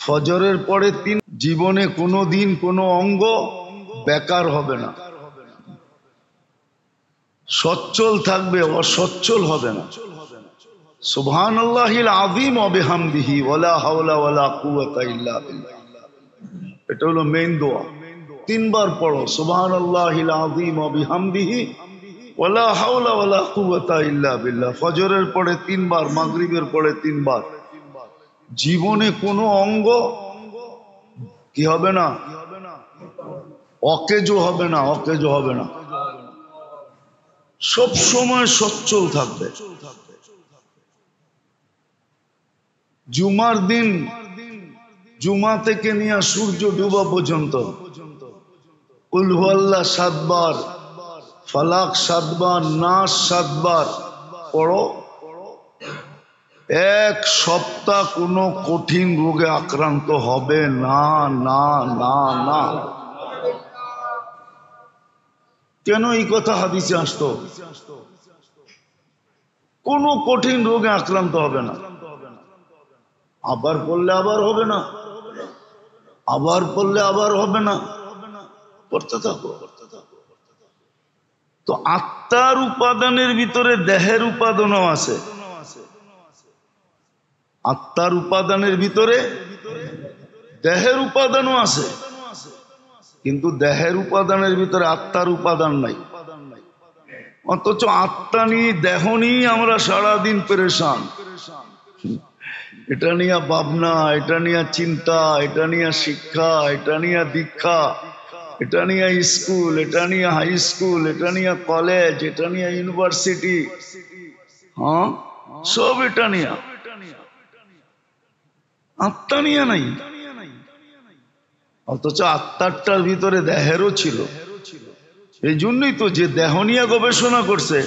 ফজরের পরে জীবনে কোনো দিন কোনো অঙ্গ বেকার হবে না, সচ্ছল থাকবে, অসচ্ছল হবে না। সুবহানাল্লাহিল আযীম ওয়া বিহামদিহি ওয়ালা হাওলা ওয়ালা কুওয়াতা ইল্লা বিল্লাহ। এটা হলো মেইন দোয়া। 3 বার পড়ো সুবহানাল্লাহিল আযীম ওয়া বিহামদিহি ওয়ালা হাওলা ওয়ালা কুওয়াতা ইল্লা বিল্লাহ। ফজরের পরে 3 বার, মাগরিবের পরে 3 বার। জীবনে কোনো অঙ্গ কি হবে না, অকেজো হবে না, অকেজো হবে না, সব সময় সচ্ছল থাকবে। জুমার দিন, জুমা থেকে নিয়ে সূর্য ডুবা পর্যন্ত কুল হুয়াল্লাহ 7 বার, ফালাক 7 বার, নাস 7 বার পড়ো। 1 সপ্তাহ কোনো কঠিন রোগে আক্রান্ত হবে না, না না না। কেন এই কথা হাদিসে আসতো? কোনো কঠিন রোগে আক্রান্ত হবে না। আবার পড়লে আবার হবে না, আবার পড়লে আবার হবে না, পড়তে থাকো। তো আত্মার উপাদানের ভিতরে দেহের উপাদানও আছে। আত্মার উপাদানের ভিতরে দেহের উপাদানও আছে, কিন্তু দেহের উপাদানের ভিতরে আত্মার উপাদান নাই। অথচ আত্মা নিয়ে, দেহ নিয়ে আমরা সারাদিন পেরেশান। এটা নিয়ে ভাবনা, এটা নিয়ে চিন্তা, এটা নিয়ে শিক্ষা, এটা নিয়ে দীক্ষা, এটা নিয়ে স্কুল, এটা নিয়ে হাই স্কুল, এটা নিয়ে কলেজ, এটা নিয়ে ইউনিভার্সিটি, হ্যাঁ সব এটা নিয়ে, আত্মা নিয়ে নাই। অথচ আত্মাটার ভিতরে দেহেরও ছিল। এই জন্যই তো যে দেহ নিয়ে গবেষণা করছে,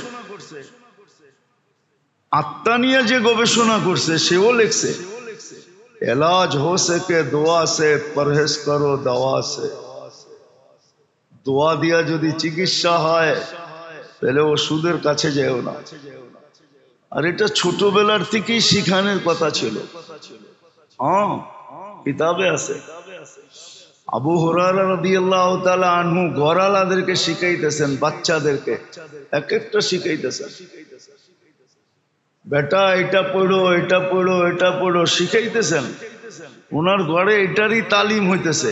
আত্মা নিয়ে যে গবেষণা করছে, সেও লিখছে এলাজ হো সকে দোয়া সে, পরহেজ করো দাওয়া সে। দোয়া দিয়া যদি চিকিৎসা হয় তাহলে ওষুধের কাছে যেও না। আর এটা ছোটবেলার থেকেই শিখানোর কথা ছিল। হ্যাঁ, কিতাবে আছে। আবু হুরায়রা রাদিয়াল্লাহু তাআলা আনহু ঘরালাদেরকে শিখাইতেছেন, বাচ্চাদেরকে এক একটা শিখাইতেছেন, বেটা এটা পড়ো, এটা পড়ো, এটা পড়ো, শিখাইতেছেন। ওনার ঘরে এটারই তালিম হইতেছে।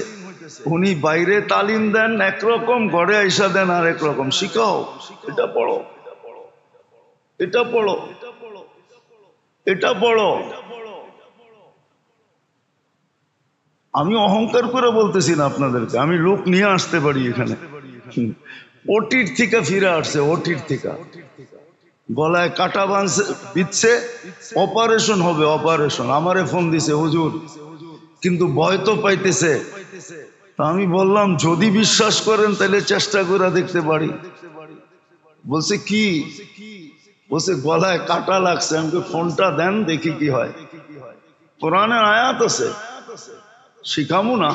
উনি বাইরে তালিম দেন একরকম, ঘরে আইসা দেন আর একরকম। শিখাও, এটা পড়ো, এটা পড়ো, এটা পড়ো। আমি অহংকার করে বলতেছি না আপনাদেরকে, আমি লোক নিয়ে আসতে পারি এখানে। ওটির থেকে ফিরে আসছে, ওটির থেকে গলায় কাটা বিচ্ছে, অপারেশন হবে, অপারেশন। আমারে ফোন দিছে হুজুর, কিন্তু ভয় তো পাইতেছে। তা আমি বললাম যদি বিশ্বাস করেন তাহলে চেষ্টা করে দেখতে পারি। বলছে কি? বলছে গলায় কাটা লাগছে। আমাকে ফোনটা দেন দেখি কি হয়। কোরআনের আয়াত আছে, শিখামু না?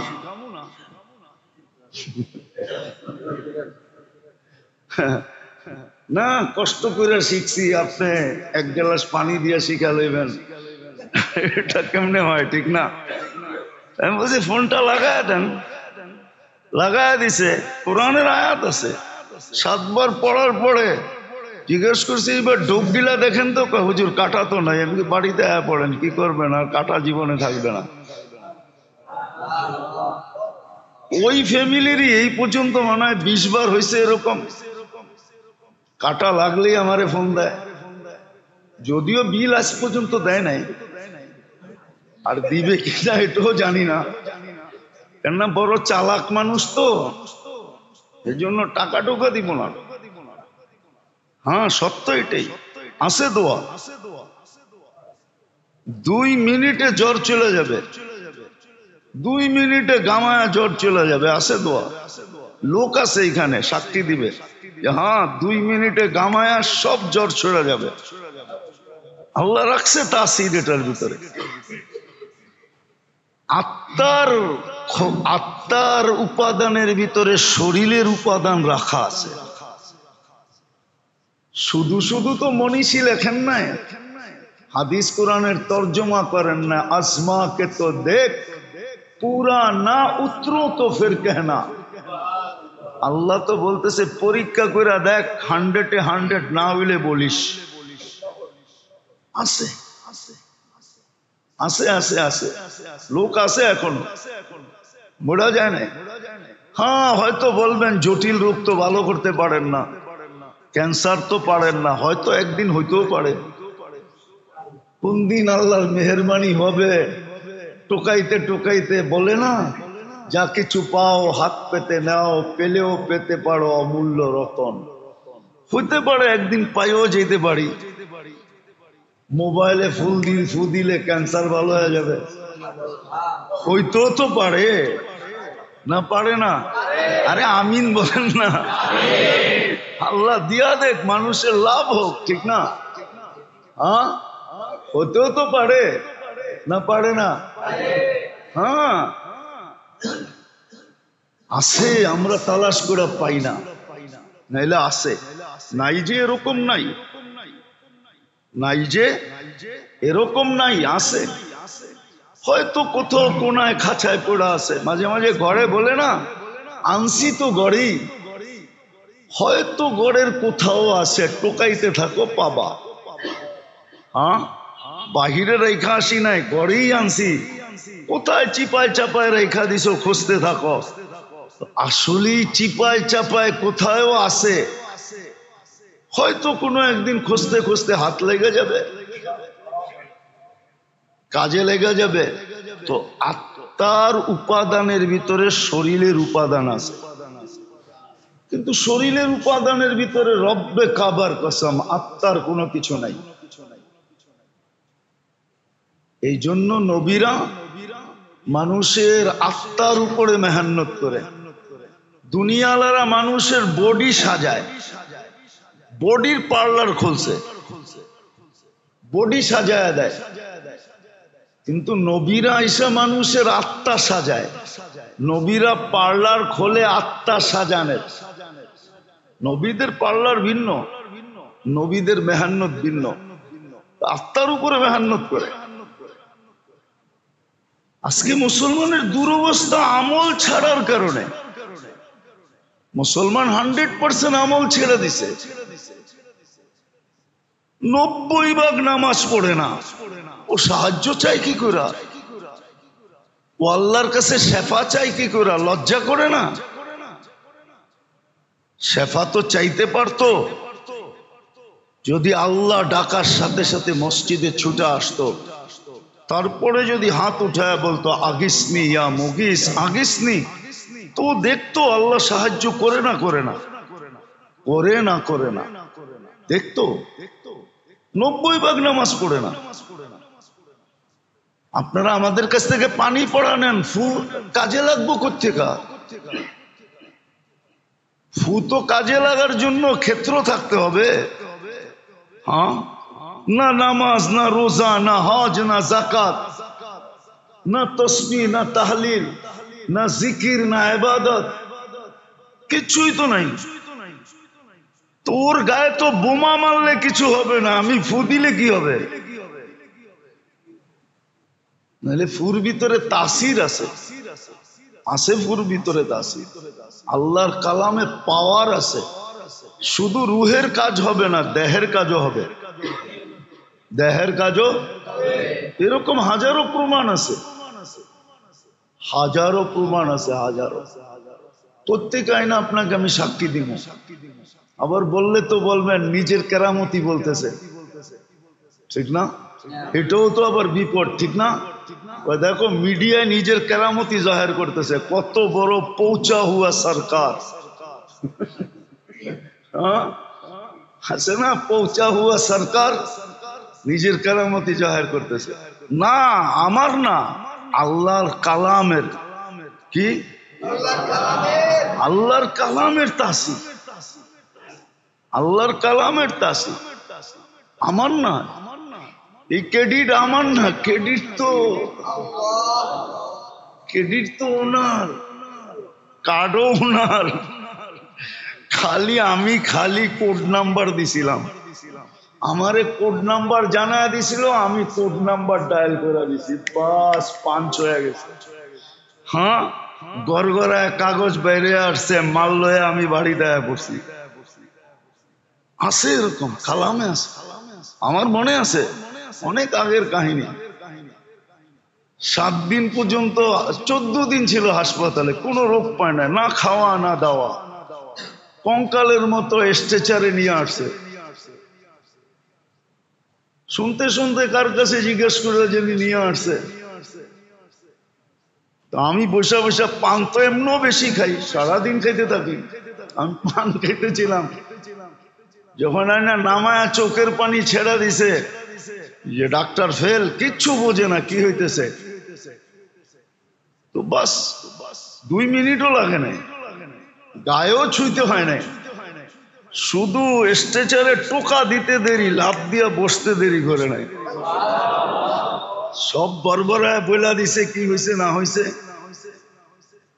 না, কষ্ট করে শিখছি, আপনি 1 গ্লাস পানি দিয়ে শিখা লইবেন, এটা কেমনে হয়? ঠিক না? আমি বলছি ফোনটা লাগায় দেন। লাগায় দিছে, কোরআনের আয়াত আছে। 7 বার পড়ার পরে জিজ্ঞেস করছি এবার ডুব দিলা দেখেন তো। হুজুর কাটা তো নাই। আমি বাড়িতে পড়েন, কি করবেন, আর কাটা জীবনে থাকবে না। ওই ফ্যামিলিরই এই পর্যন্ত মনে হয় 20 বার হয়েছে এরকম। কাটা লাগলেই আমারে ফোন দেয়, যদিও বিল আজ পর্যন্ত দেয় নাই, আর দিবে কিনা এটাও জানি না। কেননা বড় চালাক মানুষ তো, এই জন্য টাকা টোকা দিব না। হ্যাঁ, সত্য এটাই। আছে দোয়া, 2 মিনিটে জ্বর চলে যাবে, 2 মিনিটে গামায়া জ্বর চলে যাবে। আছে দোয়া, লোক আছে এখানে সাক্ষী দিবে যে হ্যাঁ 2 মিনিটে গামায়া সব জ্বর চলে যাবে। আল্লাহ রাখছে তাসির এটার ভিতরে। আত্মার উপাদানের ভিতরে শরীরের উপাদান রাখা আছে। শুধু শুধু তো মনীষী লেখেন নাই, হাদিস কোরআনের তর্জমা করেন না। আসমা কে তো দেখ, पूरा ना उतरो तो फिर कहना। আল্লাহ তো বলতেছে পরীক্ষা করে দেখ, 100-এ 100 না হইলে বলিস। আছে আছে আছে আছে লোক আছে, এখন বোঝা যায় না। হ্যাঁ, হয়তো বলবেন জটিল রোগ তো ভালো করতে পারেন না, ক্যান্সার তো পারেন না, হয়তো একদিন হইতেও পারে। কোন দিন আল্লাহর মেহেরবানি হবে, টোকাইতে টোকাইতে বলে না, যা কিছু পাও হাত পেতে নাও, পেলেও পেতে পারো অমূল্য রতন। হইতে পারে একদিন পাইও যেতে পারি। মোবাইলে ফু দিলে ক্যান্সার ভালো হয়ে যাবে, হইতেও তো পারে না, পারে না? আরে আমিন বলেন না। আল্লাহ দিয়া দেখ, মানুষের লাভ হোক, ঠিক না? হ্যাঁ, হতেও তো পারে না, পারে না? হ্যাঁ আছে, আমরা তালাশ করে পাই না, নাইলে আছে। নাই যে এরকম নাই, নাই যে এরকম নাই, আছে। হয়তো কোথাও কোনায় খাঁচায় পড়া আছে। মাঝে মাঝে ঘরে বলে না, আনছি তো গড়েই, হয়তো গড়ের কোথাও আছে, টোকাইতে থাকো পাবা। হ্যাঁ, বাহিরে রেখা আসি নাই, গড়েই আনছি। কোথায় চিপায় চাপায় রেখা দিছো, খুঁজতে থাকো। আসলেই চিপায় চাপায় কোথাও আছে, হয়তো কোনো একদিন খুঁজতে খুঁজতে হাত লেগে যাবে, কাজে লেগে যাবে। তো আত্মার উপাদানের ভিতরে শরীরের উপাদান আছে, কিন্তু শরীরের উপাদানের ভিতরে রব্বে কাবার কসম আত্মার কোনো কিছু নাই। এই জন্য নবীরা মানুষের আত্মার উপরে মেহনত করে। দুনিয়ালারা মানুষের বডি সাজায়, বডির পার্লার খুলছে, বডি সাজায় দেয়, কিন্তু নবীরা এসে মানুষের আত্মা সাজায়। নবীরা পার্লার খোলে আত্মা সাজানের। নবীদের পার্লার ভিন্ন, নবীদের মেহনত ভিন্ন, আত্মার উপরে মেহনত করে। আজকে মুসলমানের দুরবস্থা আমল ছাড়ার কারণে। মুসলমান 100% আমল ছেড়ে দিছে, 90% নামাজ পড়ে না। ও সাহায্য চাই কি করে? ও আল্লাহর কাছে শেফা চাই কি করে? লজ্জা করে না? শেফা তো চাইতে পারতো, যদি আল্লাহ ডাকার সাথে সাথে মসজিদে ছুটে আসতো। তারপরে যদি হাত উঠায় বলতো আগিসনি ইয়া মুগিস, আগিসনি, তো দেখতো আল্লাহ সাহায্য করে না, করে না, করে না, করে না, দেখতো। 90% নামাজ পড়ে না। আপনারা আমাদের কাছ থেকে পানি পড়া নেন, ফু কাজে লাগবো কোত্থেকা? ফু তো কাজে লাগার জন্য ক্ষেত্র থাকতে হবে। হ্যাঁ, না নামাজ, না রোজা, না হজ, না যাকাত, না তসবিহ, না তাহলিল, না জিকির, না ইবাদত, কিছুই তো নাই। তোর গায়ে তো বোমা মারলে কিছু হবে না, আমি ফু দিলে কি হবে? নাহলে ফুর ভিতরে তাসির আছে, আছে ফুর ভিতরে তাসির। আল্লাহর কালামে পাওয়ার আছে। শুধু রুহের কাজ হবে না, দেহের কাজও হবে, দেহের কাজও। এরকম হাজারো প্রমাণ আছে, হাজারো প্রমাণ আছে, হাজারো। প্রত্যেক আইনা আপনাকে আমি সাক্ষী দিব। আবার বললে তো বলবেন নিজের কেরামতি বলতেছে, ঠিক না? এটাও তো আবার বিপদ, ঠিক না? দেখো মিডিয়ায় নিজের কেরামতি জাহের করতেছে, কত বড় পৌঁছা হুয়া সরকার। হ্যাঁ, আছে না, পৌঁছা হুয়া সরকার, নিজের কেরামতি জাহের করতেছে। না, আমার না, আল্লাহর কালামের। কি? আল্লাহর কালামের তাসির, আল্লাহর কালামের তাসির, আমার না। এই ক্রেডিট আমার না, ক্রেডিট তো ওনার, কার্ডও ওনার। খালি আমি খালি কোড নাম্বার দিছিলাম, আমারে কোড নাম্বার জানা দিছিল, আমি কোড নাম্বার ডায়াল করে দিছি, বাস পাঞ্চ হয়ে গেছে। হ্যাঁ, গড়গড়ায় কাগজ বাইরে আসছে, মাল লয়ে আমি বাড়িতে পড়ছি। আছে এরকম, কালামে আছে, আমার মনে আছে, অনেক আগের কাহিনী। 7 দিন পর্যন্ত, 14 দিন ছিল হাসপাতালে, কোনো রোগ পায় না, না খাওয়া না দাওয়া, কঙ্কালের মতো স্ট্রেচারে নিয়ে আসছে। শুনতে শুনতে কার কাছে জিজ্ঞেস করে যে নিয়ে আসছে। তো আমি বসে বসে পান তো এমনও বেশি খাই, সারাদিন খাইতে থাকি। আমি পান খাইতেছিলাম, যখন না নামায়া চোখের পানি ছেড়া দিছে, যে ডাক্তার ফেল, কিচ্ছু বোঝে না কি হইতেছে। তো বাস 2 মিনিটও লাগে নাই, গায়েও ছুঁইতে হয় নাই, শুধু স্ট্রেচারে টোকা দিতে দেরি, লাফ দিয়া বসতে দেরি করে নাই। সব বরবরায় বইলা দিছে কি হয়েছে না হয়েছে,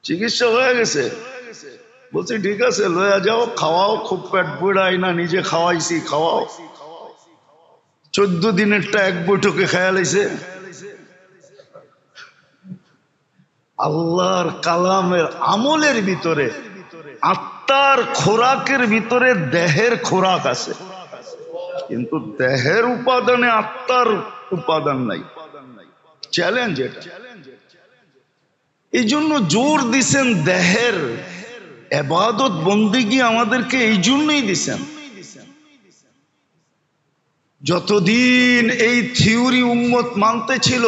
চিকিৎসা হয়ে গেছে। বলছি ঠিক আছে, লয়া যাও, খাওয়াও, খুব পেট বইড়াই না, নিজে খাওয়াইছি, খাওয়াও। 14 দিনেরটা এক বৈঠকে খেয়াল হয়েছে। আল্লাহর কালামের আমলের ভিতরে, আত্মার খোরাকের ভিতরে দেহের খোরাক আছে, কিন্তু দেহের উপাদানে আত্মার উপাদান নাই। চ্যালেঞ্জ এটা। এই জন্য জোর দিছেন দেহের ইবাদত বন্দেগী আমাদেরকে এই জন্যই দিছেন। যতদিন এই থিওরি উম্মত মানতে ছিল,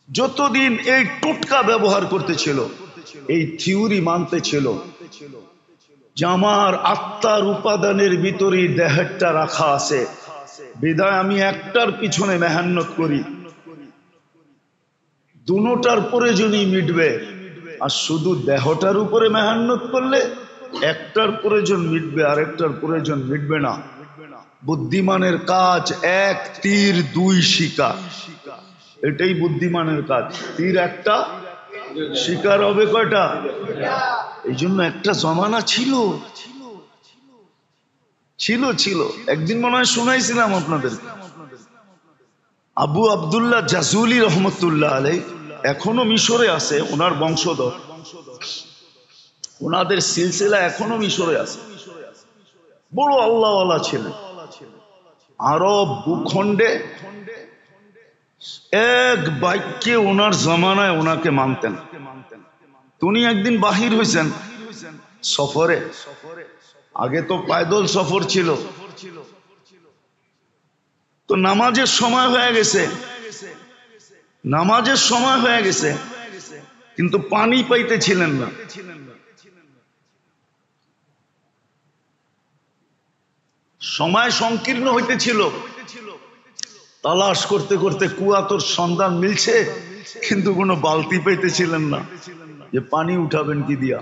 যতদিন এই টোটকা ব্যবহার করতেছিল, এই থিওরি মানতে ছিল যে আমার আত্মার উপাদানের ভিতরেই দেহটা রাখা আছে, বিধায় আমি একটার পিছনে মেহনত করি, দুটার প্রয়োজনই মিটবে। আর শুধু দেহটার উপরে মেহনত করলে একটার প্রয়োজন মিটবে, আরেকটার প্রয়োজন মিটবে না। বুদ্ধিমানের কাজ 1 তীর 2 শিকার, এটাই বুদ্ধিমানের কাজ। তীর একটা, শিকার হবে কয়টা? এই জন্য একটা জমানা ছিল ছিল ছিল একদিন মনে হয় শুনাইছিলাম আপনাদের, আবু আব্দুল্লাহ জাজুলি রহমতুল্লাহ আলাইহি এখনো মিশরে আছে, ওনার বংশধর, ওনাদের সিলসিলা এখনো মিশরে আছে। বড় আল্লাহওয়ালা ছিলেন। আরব ভূখণ্ডে এক বাক্যে ওনার জমানায় ওনাকে মানতেন। উনি একদিন বাহির হয়েছেন সফরে, আগে তো পায়দল সফর ছিল। তো নামাজের সময় হয়ে গেছে, নামাজের সময় হয়ে গেছে, কিন্তু পানি পাইতেছিলেন না। সময় সংকীর্ণ হইতেছিল, তালাশ করতে করতে কুয়া তোর সন্ধান মিলছে, কিন্তু কোনো বালতি পাইতেছিলেন না যে পানি উঠাবেন কি দিয়া।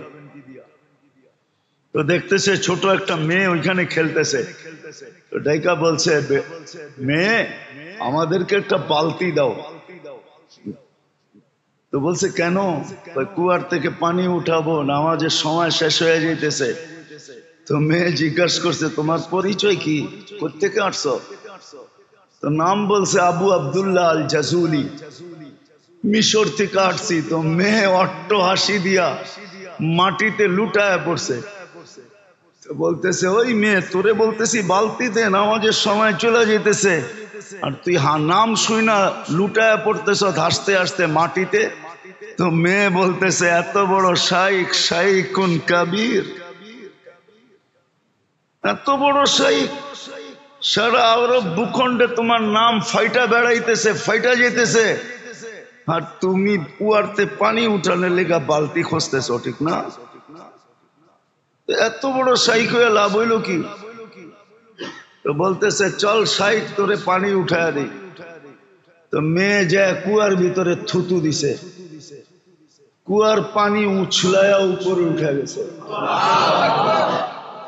তো দেখতেছে ছোট একটা মেয়ে ওইখানে খেলতেছে, তো ডাইকা বলছে, মেয়ে আমাদেরকে একটা বালতি দাও। তো বলছে কেন? কুয়ার থেকে পানি উঠাবো, নামাজের সময় শেষ হয়ে যাইতেছে। তো মেয়ে জিজ্ঞাসা করছে তোমার পরিচয় কি, কোত্থেকে আসছো? তো নাম বলছে আবু আব্দুল্লাহ আল জাজুলি, মিশর থেকে আসছি। তো মেয়ে অট্ট হাসি দিয়া মাটিতে লুটায় পড়ছে। বলতেছে ওই মেয়ে, তোরে বলতেছি বালতি দে, নামাজের সময় চলে যেতেছে, আর তুই নাম শুই না লুটায় পড়তেছ হাসতে হাসতে মাটিতে। তো মেয়ে বলতেছে এত বড় শাইখ, শাইখুন কাবীর, এত বড় শাইখ, সারা আরব ভূখণ্ডে তোমার নাম ফাইটা বেড়াইতেছে, ফাইটা যেতেছে, আর তুমি কুয়ারতে পানি উঠানোর লেগা বালতি খুঁজতেছ, ঠিক না? এত বড় শাইখ হয়ে লাভ হইল কি? তো বলতেছে চল শাইখ তোরে পানি উঠায় দিই। তো মেয়ে যায় কুয়ার ভিতরে থুতু দিছে, কুয়ার পানি উছলায়া উপরে উঠে গেছে।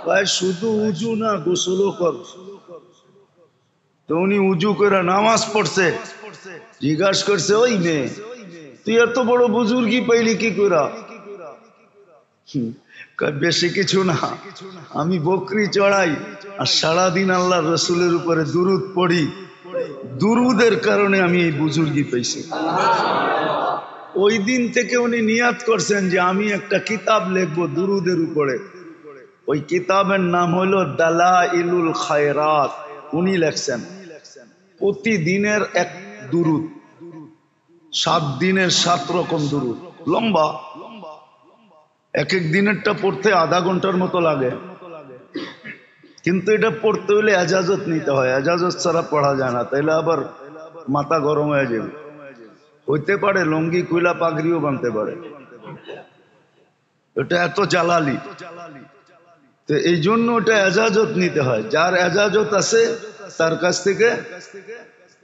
ভাই শুধু উজু না, গোসলও কর। তো উনি উজু করে নামাজ পড়ছে। জিজ্ঞাসা করছে ওই মেয়ে, তুই এত বড় বুজুর্গি পাইলি কি করে? বেশি কিছু না, আমি বকরি চড়াই আর সারাদিন আল্লাহ রসুলের উপরে দুরুদ পড়ি, দুরুদের কারণে আমি এই বুজুর্গি পাইছি। ওই দিন থেকে উনি নিয়াত করছেন যে আমি একটা কিতাব লিখবো দুরুদের উপরে। ওই কিতাবের নাম হলো দালাইলুল খায়রাত। উনি লেখছেন প্রতিদিনের এক দুরুদ, 7 দিনের 7 রকম দুরুদ, লম্বা। এক এক দিনেরটা পড়তে আধা ঘন্টার মতো লাগে, কিন্তু এটা পড়তে হলে এজাজত নিতে হয়। এজাজত ছাড়া পড়া যায় না, তাইলে আবার মাথা গরম হয়ে যাবে। হইতে পারে লঙ্গি কুইলা পাগড়িও বানতে পারে, এটা এত জালালি। তো এই জন্য ওটা এজাজত নিতে হয়। যার এজাজত আছে তার কাছ থেকে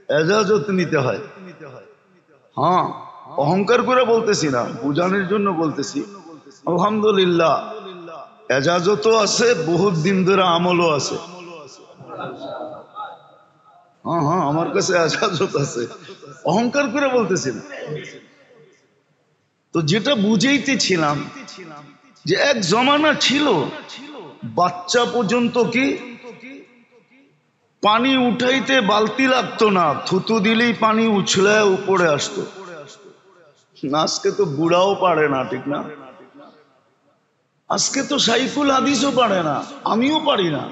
এজাজত নিতে হয়। হ্যাঁ, অহংকার করে বলতেছি না, বুঝানোর জন্য বলতেছি। আলহামদুলিল্লাহ এজাজতও আছে, বহুত দিন ধরে আমলও আছে। হ্যাঁ হ্যাঁ, আমার কাছে এজাজত আছে, অহংকার করে বলতেছি না। তো যেটা বুঝাইতেছিলাম যে এক জমানা ছিল বাচ্চা পর্যন্ত কি পানি উঠাইতে বালতি লাগতো না, থুতু দিলেই পানি উছলে উপরে আসতো। আজকে তো বুড়াও পারে না, ঠিক না? আজকে তো সাইফুল হাদিসও পারে না, আমিও পারি না।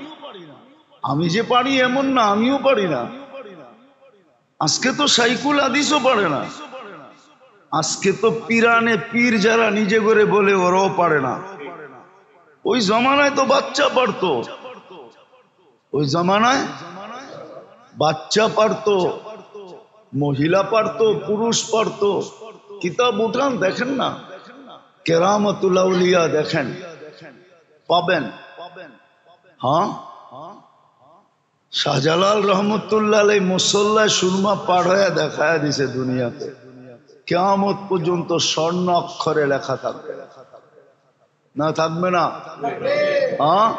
আমি যে পারি এমন না, আমিও পারি না। আজকে তো সাইফুল হাদিসও পারে না। আজকে তো পিরানে পীর যারা নিজে করে বলে ওরাও পারে না। ওই জমানায় তো বাচ্চা পারতো, ওই জমানায় বাচ্চা পারতো, মহিলা পারতো, পুরুষ পারতো। কিতাব উঠান দেখেন না, কেরামতুল আউলিয়া দেখেন, পাবেন। হ্যাঁ, শাহজালাল রহমতুল্লাহ আলাইহি মুসল্লায় সুরমা পার হয়ে দেখায় দিছে দুনিয়াতে, কিয়ামত পর্যন্ত স্বর্ণ অক্ষরে লেখা থাকবে না? থাকবে না? হ্যাঁ,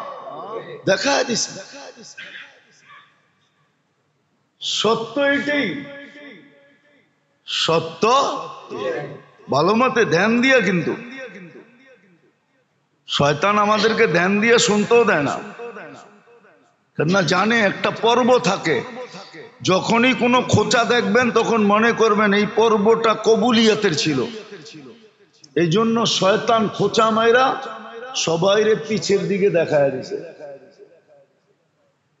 দেখায় দিছে। সত্য এটাই, সত্য। ভালো মতে ধ্যান দিয়া, কিন্তু শয়তান আমাদেরকে ধ্যান দিয়ে শুনতেও দেয় না। কেননা জানে একটা পর্ব থাকে, যখনই কোনো খোঁচা দেখবেন তখন মনে করবেন এই পর্বটা কবুলিয়তের ছিল। এই জন্য শয়তান খোঁচা মাইরা সবাইরে পিছের দিকে দেখায় দিছে।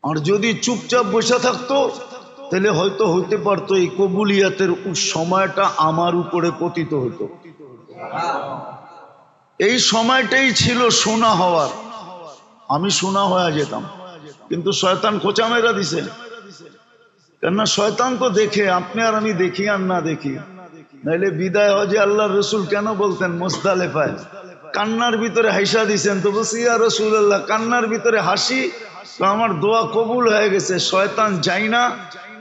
আর যদি চুপচাপ বসে থাকতো তাহলে হয়তো হইতে পারতো এই কবুলিয়াতের সময়টা আমার উপরে পতিত হতো। এই সময়টাই ছিল সোনা হওয়ার, আমি সোনা হয়ে যেতাম। কিন্তু শয়তান খোঁচা মেরা দিছে। কেননা শয়তান তো দেখে, আপনি আর আমি দেখি আর না দেখি। নাইলে বিদায় হজে আল্লাহর রসুল কেন বলতেন মুজদালিফায় কান্নার ভিতরে হাসা দিছেন? তো বলছি ইয়া রাসূলুল্লাহ, কান্নার ভিতরে হাসি তো আমার দোয়া কবুল হয়ে গেছে। শয়তান যাই না,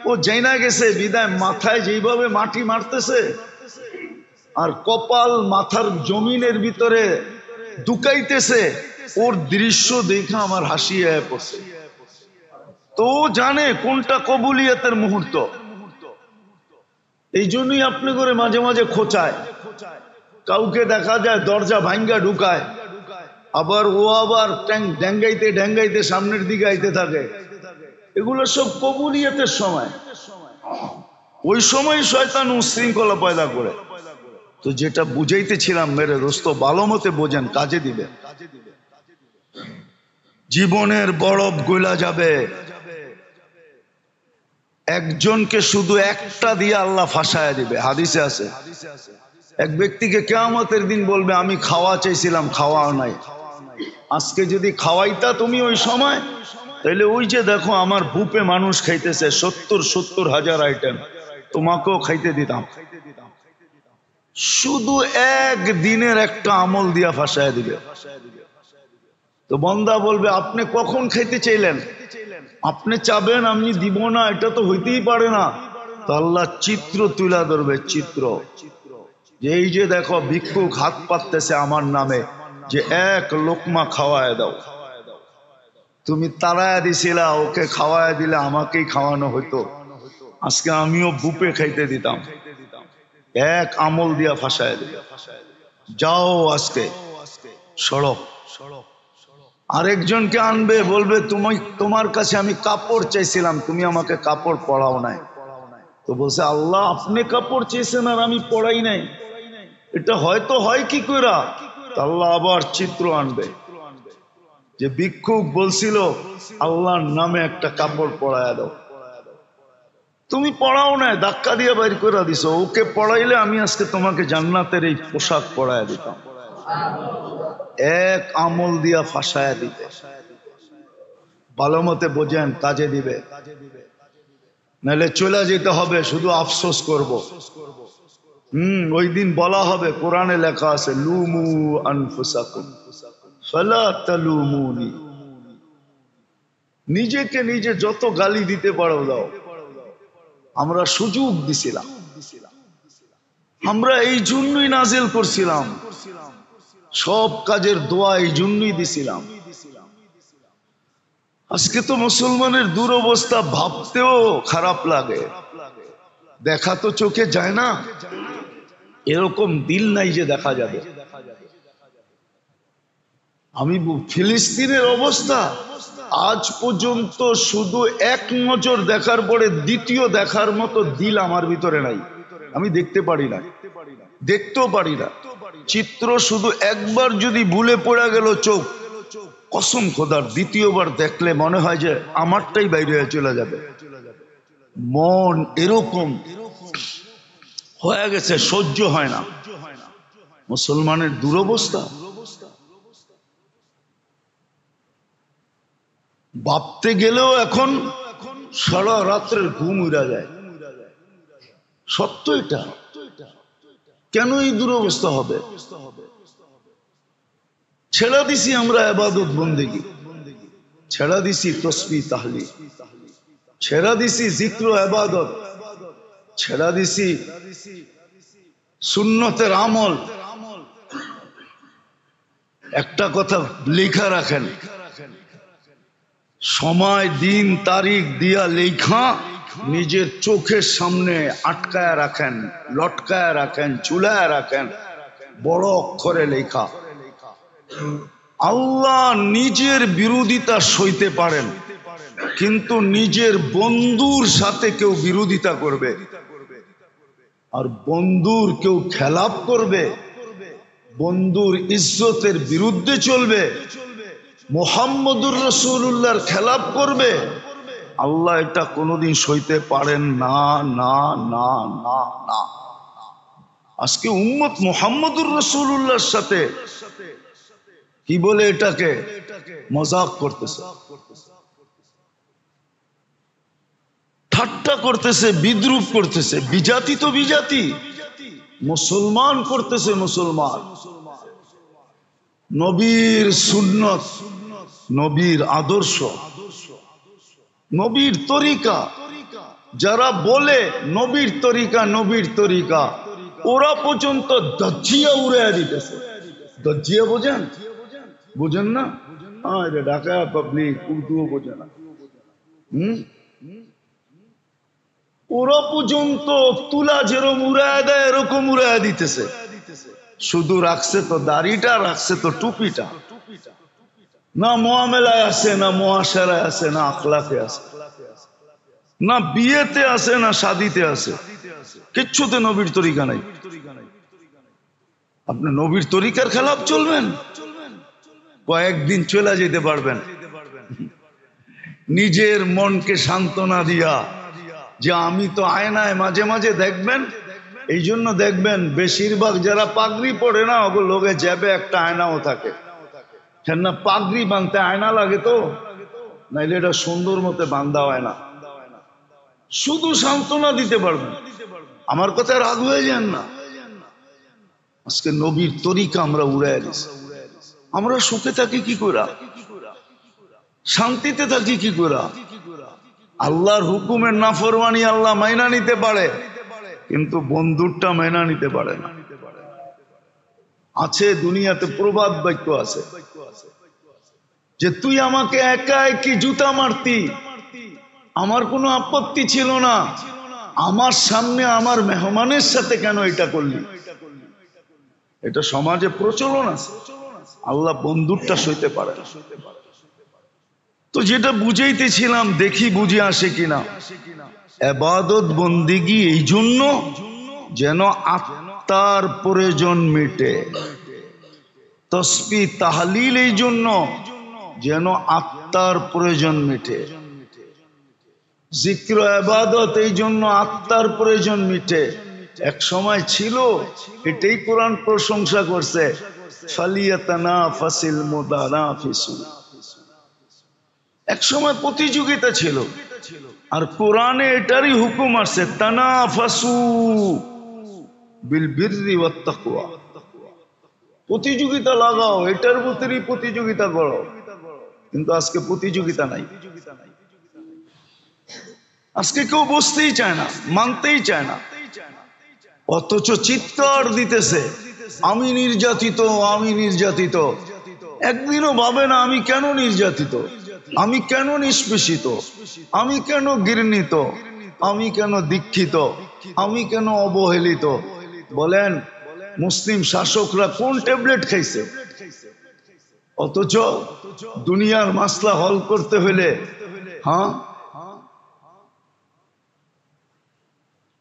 ও যাই না গেছে বিদায় মাথায় যেইভাবে মাটি মারতেছে আর কপাল মাথার জমিনের ভিতরে ঢুকাইতেছে, ওর দৃশ্য দেখে আমার হাসি আয় পড়ছে। তো জানে কোনটা কবুলিয়তের মুহূর্ত। এই জন্যই আপনি করে মাঝে মাঝে খোঁচায়। কাউকে দেখা যায় দরজা ভাঙ্গা ঢুকায়, আবার ও আবার ড্যাঙ্গাইতে ড্যাঙ্গাইতে সামনের দিকে আইতে থাকে। এগুলো সব কবুলিয়তের সময়। ওই সময় শয়তান উশৃঙ্খলা পয়দা করে। তো যেটা বুঝাইতেছিলাম মেরে দোস্ত, ভালো মতে বোঝেন, কাজে দিবে। জীবনের বরফ গলা যাবে। একজনকে শুধু একটা দিয়ে আল্লাহ ফাঁসায় দিবে। হাদিসে আছে, এক ব্যক্তিকে কিয়ামতের দিন বলবে আমি খাওয়া চাইছিলাম, খাওয়াও নাই। আজকে যদি খাওয়াইতা তুমি ওই সময়, তাহলে ওই যে দেখো আমার বুপে মানুষ খাইতেছে 70 হাজার আইটেম, তোমাকেও খাইতে দিতাম। শুধু এক দিনের একটা আমল দিয়া ফাঁসায় দিবে। তো বন্দা বলবে আপনি কখন খাইতে চাইলেন? আপনি চাবেন আমি দিব না, এটা তো হইতেই পারে না। তো আল্লাহ চিত্র তুলা ধরবে, চিত্র যে এই যে দেখো ভিক্ষুক হাত পাততেছে আমার নামে, যে এক লোকমা খাওয়ায় দাও। তুমি তাড়ায় দিছিলা, ওকে খাওয়ায় দিলে আমাকেই খাওয়ানো হইতো, আজকে আমিও বুপে খাইতে দিতাম। এক আমল দিয়া ফাঁসায় দিবে। যাও আজকে সড়ক। আরেকজনকে আনবে, বলবে তুমি, তোমার কাছে আমি কাপড় চাইছিলাম, তুমি আমাকে কাপড় পরাও নাই। তো বলছে আল্লাহ আপনি কাপড় চেয়েছেন আর আমি পরাই নাই, এটা হয়তো হয় কি কইরা, আল্লাহ আবার চিত্র আনবে যে ভিক্ষুক বলছিল আল্লাহর নামে একটা কাপড় পরায়া দাও, তুমি পড়াও না, ধাক্কা দিয়ে বাইর করে দিছো, ওকে পড়াইলে আমি আজকে তোমাকে জান্নাতের এই পোশাক পরায়া দিতাম। এক আমল দিয়া ফাঁসায়া দিতে। ভালো মতে বোঝেন, কাজে দিবে, নাহলে চলে যেতে হবে, শুধু আফসোস করব। ওই দিন বলা হবে, কোরআনে লেখা আছে লুমু আনফুসাকুম ফালা তালুমুনি, নিজেকে নিজে যত গালি দিতে পারো দাও। আমরা সুযোগ দিছিলাম, আমরা এই জন্যই নাজিল করছিলাম, সব কাজের দোয়া এই জন্যই দিছিলাম। আজকে তো মুসলমানের দুরবস্থা ভাবতেও খারাপ লাগে, দেখা তো চোখে যায় না, এরকম দিল নাই যে দেখা যাবে। আমি ফিলিস্তিনের অবস্থা আজ পর্যন্ত শুধু এক নজর দেখার পরে দ্বিতীয় দেখার মতো দিল আমার ভিতরে নাই, আমি দেখতে পারি না, দেখতেও পারি না। চিত্র শুধু একবার যদি ভুলে পড়ে গেল চোখ, কসম খোদার দ্বিতীয়বার দেখলে মনে হয় যে আমারটাই বাইরে হয়ে চলে যাবে। মন এরকম হয়ে গেছে, সহ্য হয় না। মুসলমানের দুরবস্থা ভাবতে গেলেও এখন সারা রাত্রের ঘুম উড়া যায়। সত্য এটা। কেন এই দুরবস্থা হবে? ছেড়া দিছি আমরা ইবাদত বন্দেগী, ছেড়া দিছি তসবিহ তাহলিল, ছেড়া দিছি জিক্র ইবাদত, ছেড়া দিছি সুন্নতের আমল। একটা কথা লেখা রাখেন, সময় দিন তারিখ দিয়া লেখা নিজের চোখের সামনে আটকায় রাখেন, লটকায় রাখেন, চুলায় রাখেন, বড় অক্ষরে লেখা। আল্লাহ নিজের বিরোধিতা সইতে পারেন, কিন্তু নিজের বন্ধুর সাথে কেউ বিরোধিতা করবে আর বন্ধুর কেউ খেলাপ করবে, বন্ধুর ইজ্জতের বিরুদ্ধে চলবে, মুহাম্মদুর রাসূলুল্লাহর খেলাপ করবে, আল্লাহ এটা কোনোদিন সইতে পারেন না, না, না, না, না। আজকে উম্মত মুহাম্মদুর রাসূলুল্লাহর সাথে কি বলে এটাকে মজাক করতেছে, ঠাট্টা করতেছে, বিদ্রুপ করতেছে। বিজাতি তো বিজাতি, মুসলমান করতেছে মুসলমান। নবীর সুন্নত, নবীর আদর্শ, নবীর তরিকা যারা বলে নবীর তরিকা, নবীর তরিকা, ওরা পর্যন্ত দজ্জিয়া উড়াইয়া দিতেছে। দজ্জিয়া বোঝেন? বুঝেন না? হ্যাঁ, ঢাকা পাবলিক উর্দুও বোঝে না। ওরা পর্যন্ত তুলা যেরকম উড়াইয়া দেয় এরকম উড়াইয়া দিতেছে। শুধু রাখছে তো দাড়িটা, রাখছে তো টুপিটা, না মুআমেলায় আছে, না মুআশারায় আছে, না আখলাকে আছে, না বিয়েতে আছে, না শাদিতে আছে, কিচ্ছুতে নবীর তরিকা নাই। আপনি নবীর তরিকার খেলাফ চলবেন, কয়েকদিন চলে যেতে পারবেন। নিজের মনকে সান্ত্বনা দিয়া যে আমি তো আয়নায় মাঝে মাঝে দেখবেন, এই জন্য দেখবেন বেশিরভাগ যারা পাগড়ি পড়ে না, ওগুলো লোকে যাবে একটা আয়নাও থাকে, না পাগড়ি বাঁধতে আয়না লাগে তো, নাইলে এটা সুন্দর মতো বান্ধা হয় না। শুধু সান্ত্বনা দিতে পারবেন, আমার কথায় রাগ হয়ে যান না। আজকে নবীর তরিকা আমরা উড়াই দিছি। আমরা সুখে থাকি কি করে, শান্তিতে থাকি কি করে? আল্লাহর হুকুমের নাফরমানি আল্লাহ মাইনা নিতে পারে, কিন্তু বন্ধুরটা মাইনা নিতে পারে না। আছে দুনিয়াতে প্রবাদ বাক্য আছে যে তুই আমাকে একা একই জুতা মারতি, আমার কোনো আপত্তি ছিল না, আমার সামনে আমার মেহমানের সাথে কেন এটা করলি? এটা সমাজে প্রচলন আছে। আল্লাহ বন্ধুরটা সইতে পারে না। তো যেটা বুঝাইতেছিলাম, দেখি বুঝে আসে কিনা। ইবাদত বন্দেগী এই জন্য যেন আত্মার প্রয়োজন মিটে। তসবিহ তাহলিল এই জন্য যেন আত্মার প্রয়োজন মিটে, জিক্র ইবাদত এই জন্য আত্মার প্রয়োজন মিটে। এক সময় ছিল, এটাই কোরআন প্রশংসা করছে, ফালিয়াতানাফাসিল মুতানাফিসুন। এক সময় প্রতিযোগিতা ছিল, আর কোরআনে এটারই হুকুম আছে, তানাফাসু বিল বিররি ওয়াত তাকওয়া। প্রতিযোগিতা লাগাও, এটার ভিতরেই প্রতিযোগিতা করো। কিন্তু আজকে প্রতিযোগিতা নাই, আজকে কেউ বসতেই চায় না, মানতেই চায় না, অথচ চিৎকার দিতেছে আমি নির্যাতিত, আমি নির্যাতিত। একদিনও ভাবে না আমি কেন নির্যাতিত, আমি কেন নিষ্পেষিত, আমি কেন ঘৃণিত, আমি কেন দীক্ষিত, আমি কেন অবহেলিত। বলেন মুসলিম শাসকরা কোন ট্যাবলেট খাইছে? অথচ দুনিয়ার মাসলা হল করতে হলে, হ্যাঁ,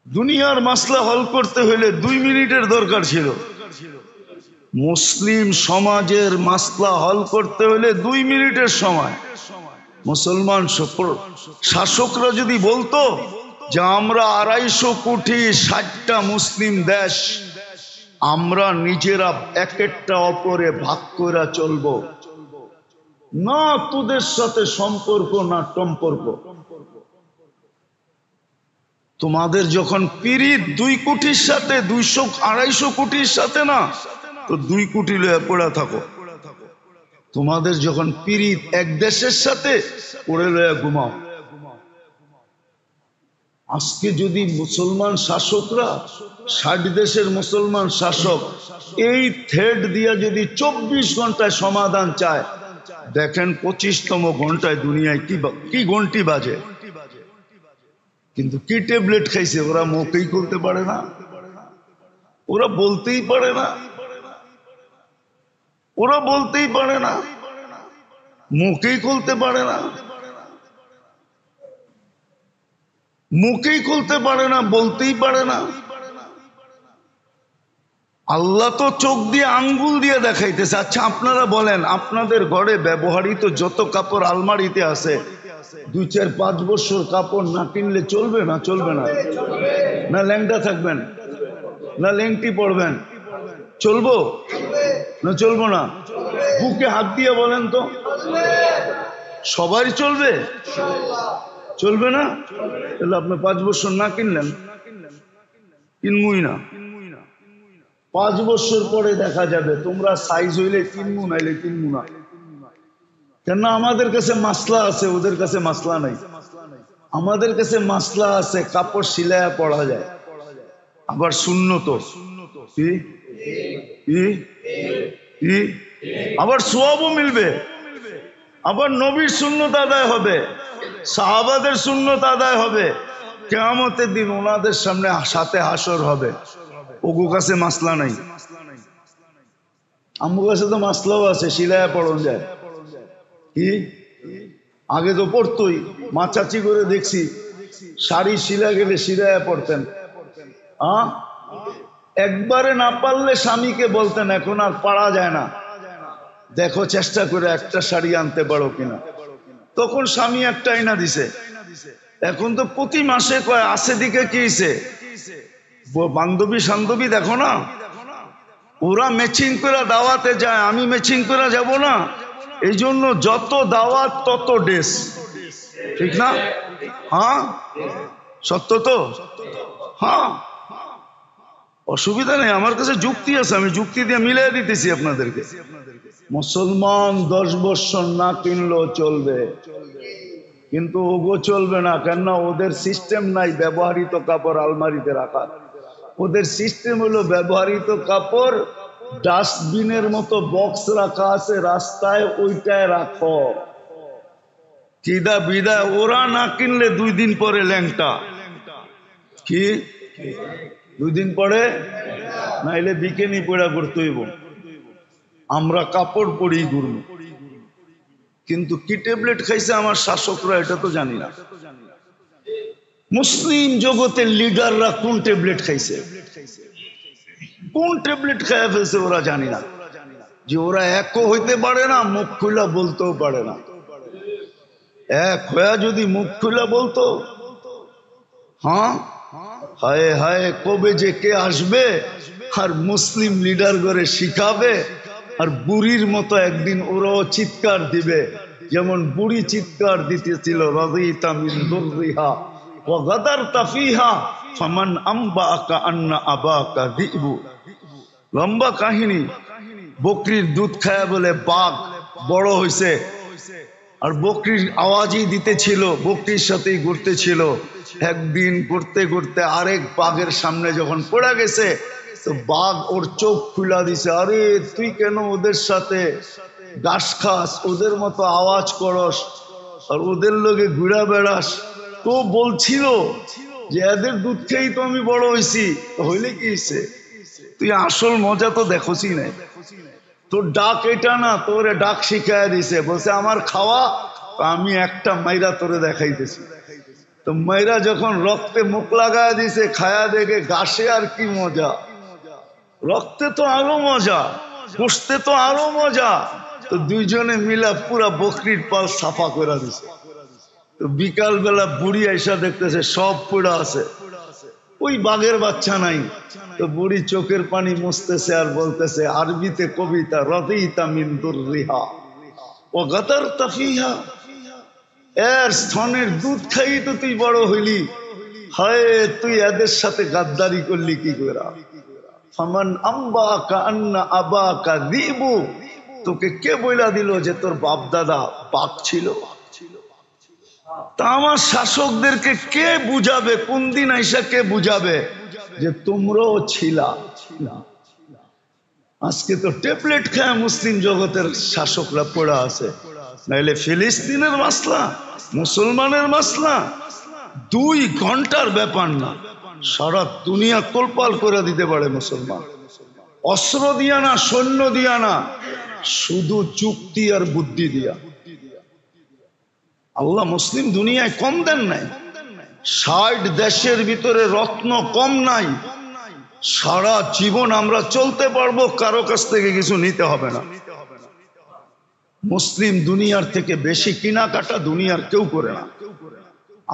দুনিয়ার মাসলা হল করতে হলে 2 মিনিটের দরকার ছিল। মুসলিম সমাজের মাসলা হল করতে হলে 2 মিনিটের সময়। মুসলমান শাসকরা যদি বলতো যে আমরা 250 কোটি 60টা মুসলিম দেশ, আমরা নিজেরা এক একটা অপরে ভাগ করে চলবো না, তোদের সাথে সম্পর্ক না সম্পর্ক। তোমাদের যখন পিরিত 2 কোটির সাথে 200-250 কোটির সাথে না, তো 2 কোটি লয়ে পড়ে থাকো। তোমাদের যখন পিরিত এক দেশের সাথে, পড়ে লয়ে ঘুমাও। আজকে যদি মুসলমান শাসকরা 60 দেশের মুসলমান শাসক এই থ্রেড দিয়া যদি 24 ঘন্টায় সমাধান চায়, দেখেন 25তম ঘন্টায় দুনিয়ায় কি ঘন্টি বাজে। কিন্তু কি ট্যাবলেট খাইছে, ওরা মুখেই খুলতে পারে না, ওরা বলতেই পারে না, ওরা বলতেই পারে না, মুখেই খুলতে পারে না, মুখেই খুলতে পারে না, বলতেই পারে না। আল্লাহ তো চোখ দিয়ে আঙ্গুল দিয়ে দেখাইতেছে। আচ্ছা আপনারা বলেন, আপনাদের ঘরে ব্যবহৃত যত কাপড় আলমারিতে আছে, 2-4-5 বছর কাপড় না কিনলে চলবে না? চলবে না? না ল্যাংটা থাকবেন, না ল্যাংটি পড়বেন? চলবো না চলবো না? বুকে হাত দিয়ে বলেন তো, সবাই চলবে? চলবে না? তাহলে আপনি 5 বছর না কিনলেন, কিনবই না। 5 বছর পরে দেখা যাবে তোমরা সাইজ হইলে কিনবো, নাইলে কিনবো না। কেন? আমাদের কাছে মাসলা আছে, ওদের কাছে মাসলা নাই। আমাদের কাছে মাসলা আছে, কাপড় সিলায়া পড়া যায়, আবার সুন্নত, আবার সওয়াবও মিলবে, আবার নবীর সুন্নত আদায় হবে, সাহাবাদের সুন্নত আদায় হবে। কিয়ামতের দিন ওনাদের সামনে সাথে হাসর হবে। ওগো কাছে মাসলা নাই, আমার কাছে তো মাসলাও আছে, সিলায়া পড়ন যায়। কি আগে তো পড়তোই, মা চাচি করে দেখছি শাড়ি শিলা গেলে সিলায়া পড়তেন। একবারে না পারলে স্বামীকে বলতেন, এখন আর পারা যায় না, দেখো চেষ্টা করে একটা শাড়ি আনতে পারো কিনা। তখন স্বামী একটা আইনা দিছে। এখন তো প্রতি মাসে কয় আছে দিকে কি হইছে, বান্ধবী সান্ধবী দেখো না, ওরা ম্যাচিং করে দাওয়াতে যায়, আমি ম্যাচিং করে যাব না। এই জন্য যত দাওয়াত তত ড্রেস, ঠিক না? হ্যাঁ সত্য তো? হ্যাঁ, অসুবিধা নেই, আমার কাছে যুক্তি আছে, আমি যুক্তি দিয়ে মিলাই দিতেছি আপনাদেরকে। মুসলমান 10 বছর না কিনলেও চলবে, কিন্তু ওগো চলবে না। কেননা ওদের সিস্টেম নাই ব্যবহৃত কাপড় আলমারিতে রাখার। ওদের সিস্টেম হলো ব্যবহৃত কাপড় ডাস্টবিনের মতো বক্স রাখা আছে রাস্তায়, ওইটায় রাখো। কিদা বিদায় ওরা না কিনলে 2 দিন পরে ল্যাংটা। কি 2 দিন পরে? নাইলে বিকেনি পড়া করতে হইব। আমরা কাপড় পরেই ঘুরবো। কিন্তু কি ট্যাবলেট খাইছে আমার শাসকরা, এটা তো জানি না। মুসলিম জগতের লিডাররা কোন ট্যাবলেট খাইছে? কোন ট্যাবলেট খেয়ে ফেলছে ওরা জানি না, যে ওরা একও হইতে পারে না, মুখ খুলা বলতেও পারে না। এক হয়ে যদি মুখ খুলা বলতো, হ্যাঁ হায় হায় কবে যে কে আসবে আর মুসলিম লিডার করে শিখাবে, আর বুড়ির মতো একদিন ওরাও চিৎকার দিবে, যেমন বুড়ি চিৎকার দিতেছিল রাদিতা মিন দুররিহা ওয়া গাদারতা ফিহা ফামান আম্বাকা আন্না আবাকা যিবু। লম্বা কাহিনী। বকরির দুধ খায় বলে বাঘ বড় হইছে, আর বকরির আওয়াজই দিতেছিল, বকরির সাথেই ঘুরতেছিল। একদিন ঘুরতে ঘুরতে আরেক বাঘের সামনে যখন পড়ে গেছে, তো বাঘ ওর চোখ খুলা দিছে, আরে তুই কেন ওদের সাথে ঘাস খাস, ওদের মতো আওয়াজ করস, আর ওদের লোকে ঘুরা বেড়াস। তো বলছিল যে এদের দুধ খেয়েই তো আমি বড় হয়েছি, তো হইলে কি হয়েছে, তুই আসল মজা তো দেখোসি না। তোর ডাক এটা না, তোরে ডাক শিখাইয়া দিছে, বলছে আমার খাওয়া, আমি একটা মাইরা তোরে দেখাইতেছি। তো মাইরা যখন রক্তে মুখ লাগায় দিছে, খায়া দেখে ঘাসে আর কি মজা, রক্তে তো আরো মজা, পুষতে তো আরো মজা। তো দুইজনে মিলা পুরা বকরির পাল সাফা করে দিছে। তো বিকাল বেলা বুড়ি আইসা দেখতেছে সব পুরা আছে, ওই বাঘের বাচ্চা নাই। তো বুড়ি চোখের পানি মুছতেছে আর বলতেছে আরবিতে কবিতা, রাদিতা মিন দুররিহা ওয়া গাদারতা ফিহা, এর স্তনের দুধ খাই তো তুই বড় হইলি, হায় তুই এদের সাথে গাদ্দারি করলি কি করে। ফামান আম্বাকা আন্না আবাকা যিবু, তোকে কে বইলা দিল যে তোর বাপ দাদা বাঘ ছিল। তা আমার শাসকদেরকে কে বুঝাবে, কোন দিন আইসা কে বুঝাবে যে তোমরাও ছিলা। আজকে তো ট্যাবলেট খায় মুসলিম জগতের শাসকরা পড়া আছে, নাইলে ফিলিস্তিনের মাসলা, মুসলমানের মাসলা 2 ঘন্টার ব্যাপার না, সারা দুনিয়া তোলপাল করে দিতে পারে মুসলমান। অস্ত্র দিয়া না, সৈন্য দিয়া না, শুধু যুক্তি আর বুদ্ধি দিয়া। আল্লাহ মুসলিম দুনিয়ায় কম দেন নাই, 60 দেশের ভিতরে রত্ন কম নাই। সারা জীবন আমরা চলতে পারবো, কারো কাছ থেকে কিছু নিতে হবে না। মুসলিম দুনিয়ার থেকে বেশি কেনাকাটা দুনিয়ার কেউ করে না।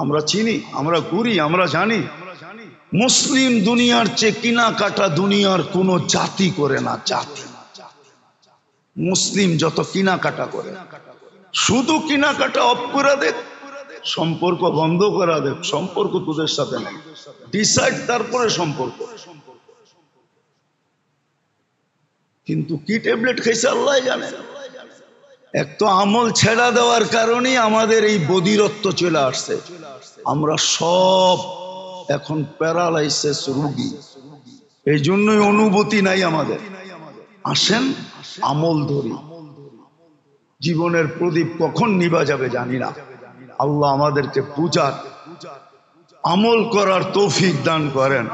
আমরা চিনি, আমরা ঘুরি, আমরা জানি, মুসলিম দুনিয়ার চেয়ে কেনাকাটা দুনিয়ার কোন জাতি করে না। জাতি মুসলিম যত কেনাকাটা করে, শুধু কেনাকাটা অফ করে দেখ, সম্পর্ক বন্ধ করা দেখ, সম্পর্ক তোদের সাথে নেই, ডিসাইড তারপরে সম্পর্ক। কিন্তু কি ট্যাবলেট খাইছে আল্লাহ জানে। এক তো আমল ছেড়া দেওয়ার কারণেই আমাদের এই বধিরত্ব চলে আসছে। আমরা সব এখন প্যারালাইসিস রোগী, এই জন্যই অনুভূতি নাই আমাদের। আসেন আমল ধরি, জীবনের প্রদীপ কখন নিভা যাবে জানি না। আল্লাহ আমাদেরকে বুঝার, আমল করার তৌফিক দান করেন।